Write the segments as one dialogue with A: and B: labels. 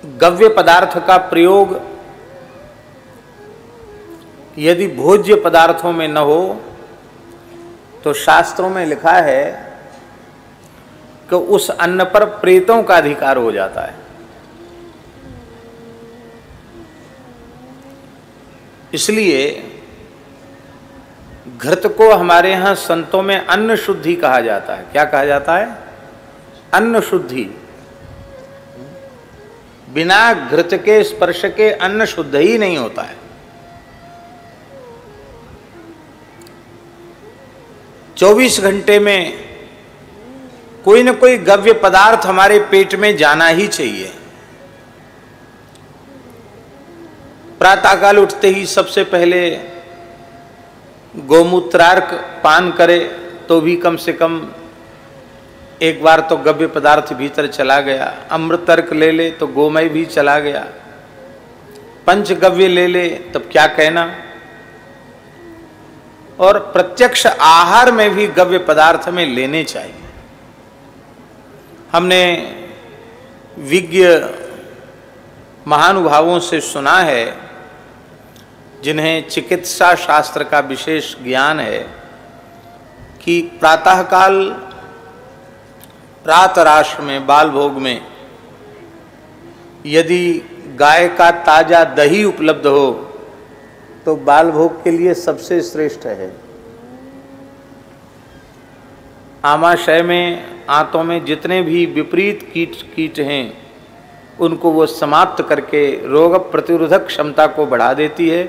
A: गव्य पदार्थ का प्रयोग यदि भोज्य पदार्थों में न हो तो शास्त्रों में लिखा है कि उस अन्न पर प्रेतों का अधिकार हो जाता है। इसलिए घृत को हमारे यहाँ संतों में अन्न शुद्धि कहा जाता है। क्या कहा जाता है? अन्न शुद्धि। बिना घृत के स्पर्श के अन्न शुद्ध ही नहीं होता है। 24 घंटे में कोई न कोई गव्य पदार्थ हमारे पेट में जाना ही चाहिए। प्रातःकाल उठते ही सबसे पहले गोमूत्रार्क पान करे तो भी कम से कम एक बार तो गव्य पदार्थ भीतर चला गया। अमृतर्क ले ले तो गोमय भी चला गया। पंचगव्य ले ले तब क्या कहना। और प्रत्यक्ष आहार में भी गव्य पदार्थ में लेने चाहिए। हमने विज्ञ महानुभावों से सुना है, जिन्हें चिकित्सा शास्त्र का विशेष ज्ञान है, कि प्रातःकाल प्रातराश में बाल भोग में यदि गाय का ताजा दही उपलब्ध हो तो बाल भोग के लिए सबसे श्रेष्ठ है। आमाशय में, आंतों में जितने भी विपरीत कीट हैं उनको वो समाप्त करके रोग प्रतिरोधक क्षमता को बढ़ा देती है।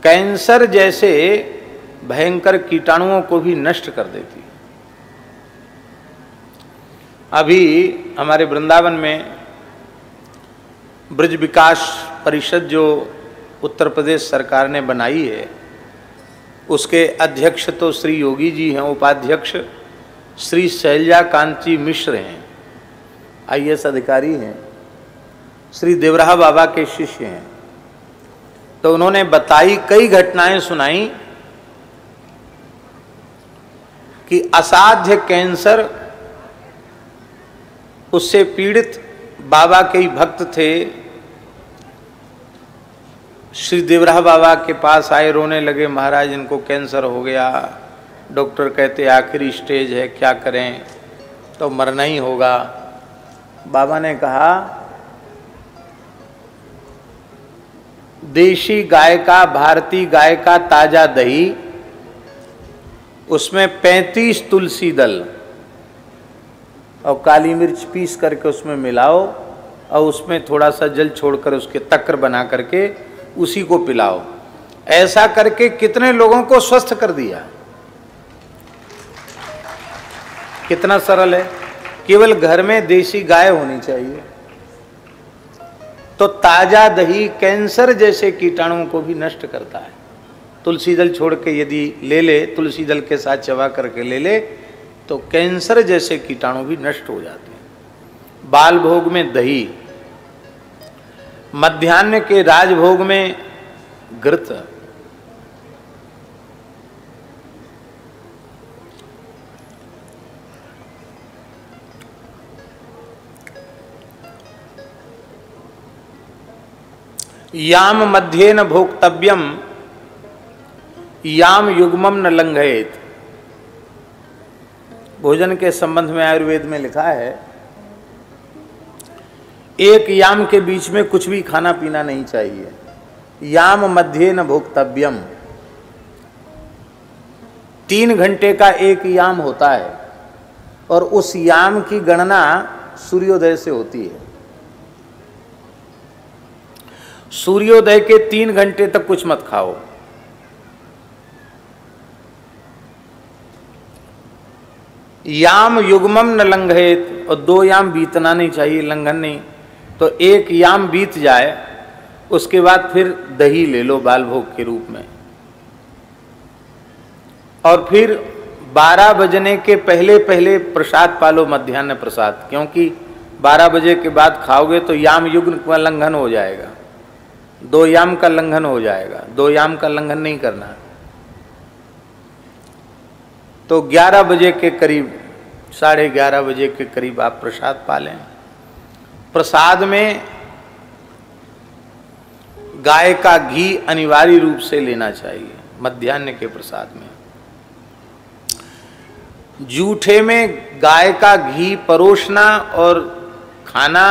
A: कैंसर जैसे भयंकर कीटाणुओं को भी नष्ट कर देती है। अभी हमारे वृंदावन में ब्रज विकास परिषद जो उत्तर प्रदेश सरकार ने बनाई है, उसके अध्यक्ष तो श्री योगी जी हैं, उपाध्यक्ष श्री शैलजा कांति मिश्र हैं, IAS अधिकारी हैं, श्री देवराहा बाबा के शिष्य हैं। तो उन्होंने बताई, कई घटनाएं सुनाई कि असाध्य कैंसर, उससे पीड़ित बाबा के ही भक्त थे, श्री देवराहा बाबा के पास आए, रोने लगे, महाराज इनको कैंसर हो गया, डॉक्टर कहते आखिरी स्टेज है, क्या करें, तो मरना ही होगा। बाबा ने कहा, देशी गाय का, भारतीय गाय का ताजा दही, उसमें 35 तुलसी दल और काली मिर्च पीस करके उसमें मिलाओ और उसमें थोड़ा सा जल छोड़कर उसके तक्र बना करके उसी को पिलाओ। ऐसा करके कितने लोगों को स्वस्थ कर दिया। कितना सरल है। केवल घर में देशी गाय होनी चाहिए। तो ताजा दही कैंसर जैसे कीटाणुओं को भी नष्ट करता है। तुलसी दल छोड़ के यदि ले ले, तुलसी दल के साथ चबा करके ले ले, तो कैंसर जैसे कीटाणु भी नष्ट हो जाते हैं। बाल भोग में दही, मध्याह्न के राजभोग में घृत, याम मध्ये न भोक्तव्यम याम युग्मम न लंघयेत। भोजन के संबंध में आयुर्वेद में लिखा है, एक याम के बीच में कुछ भी खाना पीना नहीं चाहिए। याम मध्ये न भोक्तव्यम, 3 घंटे का एक याम होता है और उस याम की गणना सूर्योदय से होती है। सूर्योदय के 3 घंटे तक कुछ मत खाओ। याम युग्मम न लंघयेत, और 2 याम बीतना नहीं चाहिए, लंघन नहीं। तो 1 याम बीत जाए, उसके बाद फिर दही ले लो बाल भोग के रूप में। और फिर 12 बजने के पहले पहले प्रसाद पालो, मध्याह्न प्रसाद, क्योंकि 12 बजे के बाद खाओगे तो याम युग्म का लंघन हो जाएगा, 2 याम का लंघन हो जाएगा। 2 याम का लंघन नहीं करना। तो 11 बजे के करीब, 11:30 बजे के करीब आप प्रसाद पा लें। प्रसाद में गाय का घी अनिवार्य रूप से लेना चाहिए मध्याह्न के प्रसाद में। जूठे में गाय का घी परोसना और खाना,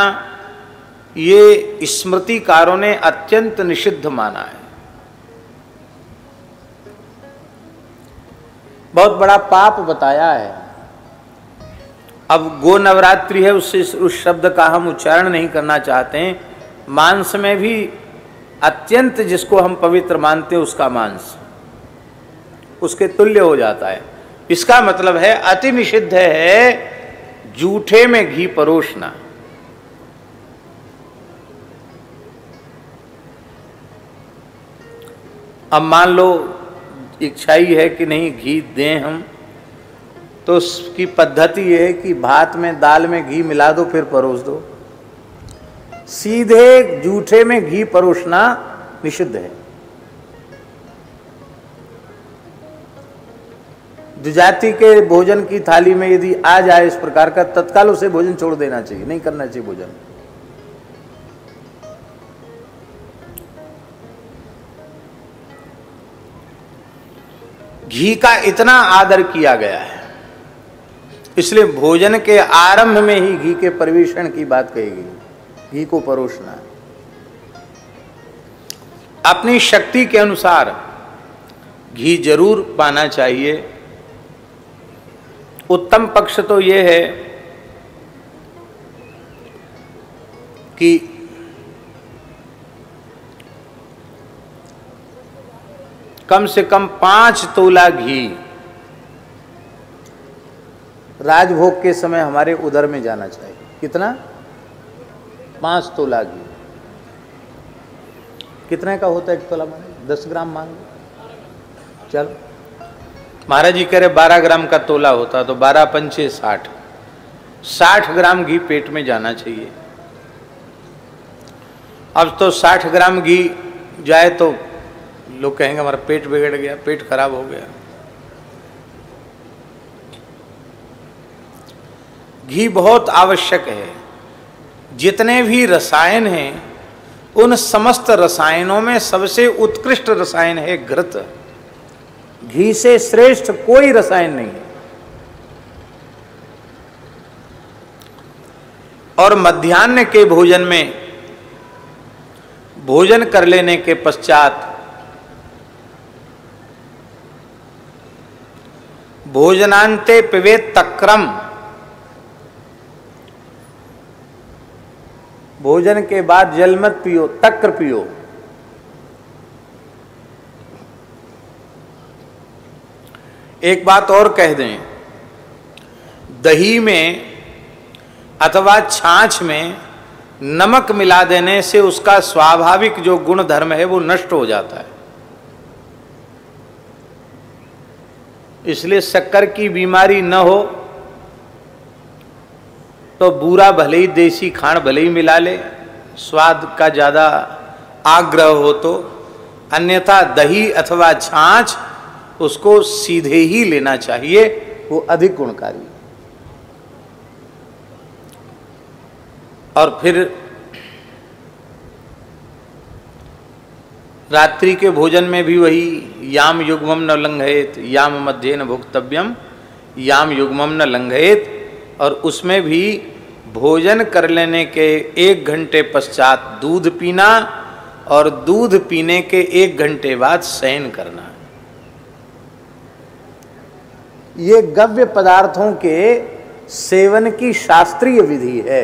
A: ये स्मृतिकारों ने अत्यंत निषिद्ध माना है, बहुत बड़ा पाप बताया है। अब गो नवरात्रि है, उससे उस शब्द का हम उच्चारण नहीं करना चाहते हैं। मांस में भी अत्यंत जिसको हम पवित्र मानते हैं उसका मांस उसके तुल्य हो जाता है। इसका मतलब है अति निषिद्ध है जूठे में घी परोसना। अब मान लो इच्छा ही है कि नहीं घी दें हम, तो उसकी पद्धति यह है कि भात में दाल में घी मिला दो फिर परोस दो। सीधे जूठे में घी परोसना निषिद्ध है। द्विजाति के भोजन की थाली में यदि आ जाए इस प्रकार का, तत्काल उसे भोजन छोड़ देना चाहिए, नहीं करना चाहिए भोजन। घी का इतना आदर किया गया है, इसलिए भोजन के आरंभ में ही घी के परिवेषण की बात कही गई, घी को परोसना है। अपनी शक्ति के अनुसार घी जरूर पाना चाहिए। उत्तम पक्ष तो यह है कि कम से कम 5 तोला घी राजभोग के समय हमारे उदर में जाना चाहिए। कितना? 5 तोला घी। कितने का होता है 1 तोला? माने 10 ग्राम मान लो। चलो महाराज जी कह रहे 12 ग्राम का तोला होता, तो 12 पंचे 60, 60 ग्राम घी पेट में जाना चाहिए। अब तो 60 ग्राम घी जाए तो लोग कहेंगे हमारा पेट बिगड़ गया, पेट खराब हो गया। घी बहुत आवश्यक है। जितने भी रसायन हैं उन समस्त रसायनों में सबसे उत्कृष्ट रसायन है घृत। घी से श्रेष्ठ कोई रसायन नहीं है। और मध्याह्न के भोजन में भोजन कर लेने के पश्चात भोजनांते पिबेत तक्रम, भोजन के बाद जल मत पियो, तक्र पियो। एक बात और कह दें, दही में अथवा छाछ में नमक मिला देने से उसका स्वाभाविक जो गुण धर्म है वो नष्ट हो जाता है। इसलिए शक्कर की बीमारी न हो तो बूरा भले ही, देसी खांड भले ही मिला ले, स्वाद का ज्यादा आग्रह हो तो, अन्यथा दही अथवा छाछ उसको सीधे ही लेना चाहिए, वो अधिक गुणकारी। और फिर रात्रि के भोजन में भी वही याम युग्मम न लंघयेत, याम मध्य न भुक्तव्यम, याम युग्मम न लंघयेत। और उसमें भी भोजन कर लेने के 1 घंटे पश्चात दूध पीना और दूध पीने के 1 घंटे बाद शयन करना। ये गव्य पदार्थों के सेवन की शास्त्रीय विधि है।